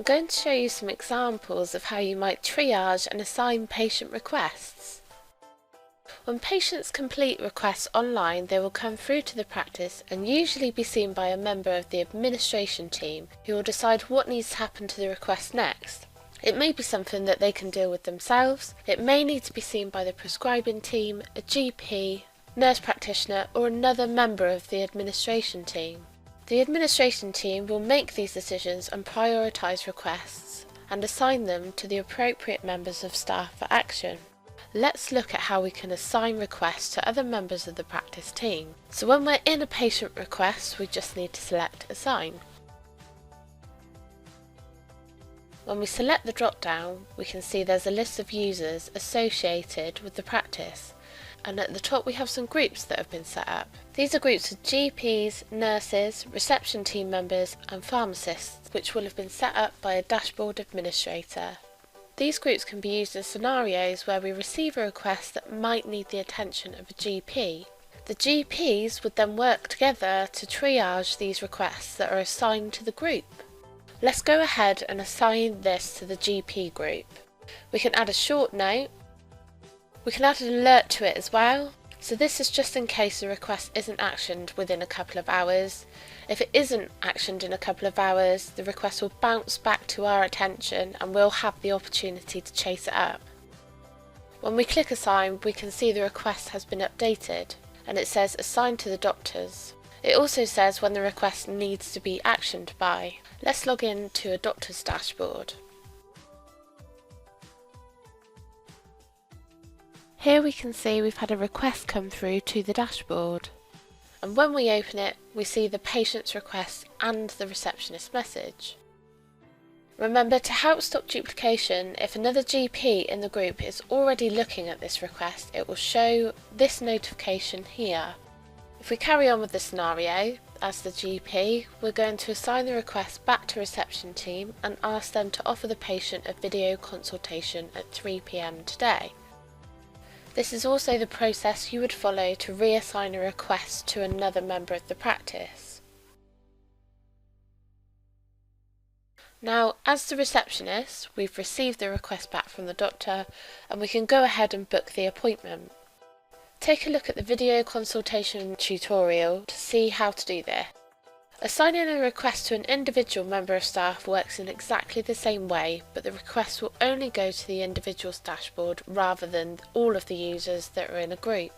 I'm going to show you some examples of how you might triage and assign patient requests. When patients complete requests online, they will come through to the practice and usually be seen by a member of the administration team who will decide what needs to happen to the request next. It may be something that they can deal with themselves, it may need to be seen by the prescribing team, a GP, nurse practitioner or another member of the administration team. The administration team will make these decisions and prioritise requests and assign them to the appropriate members of staff for action. Let's look at how we can assign requests to other members of the practice team. So when we're in a patient request, we just need to select Assign. When we select the drop-down, we can see there's a list of users associated with the practice, and at the top we have some groups that have been set up. These are groups of GPs, nurses, reception team members and pharmacists, which will have been set up by a dashboard administrator. These groups can be used in scenarios where we receive a request that might need the attention of a GP. The GPs would then work together to triage these requests that are assigned to the group. Let's go ahead and assign this to the GP group. We can add a short note. We can add an alert to it as well. So this is just in case the request isn't actioned within a couple of hours. If it isn't actioned in a couple of hours, the request will bounce back to our attention and we'll have the opportunity to chase it up. When we click Assign, we can see the request has been updated and it says Assigned to the doctors. It also says when the request needs to be actioned by. Let's log in to a doctor's dashboard. Here we can see we've had a request come through to the dashboard, and when we open it we see the patient's request and the receptionist message. Remember, to help stop duplication, if another GP in the group is already looking at this request, it will show this notification here. If we carry on with the scenario, as the GP, we're going to assign the request back to reception team and ask them to offer the patient a video consultation at 3 PM today. This is also the process you would follow to reassign a request to another member of the practice. Now, as the receptionist, we've received the request back from the doctor and we can go ahead and book the appointment. Take a look at the video consultation tutorial to see how to do this. Assigning a request to an individual member of staff works in exactly the same way, but the request will only go to the individual's dashboard rather than all of the users that are in a group.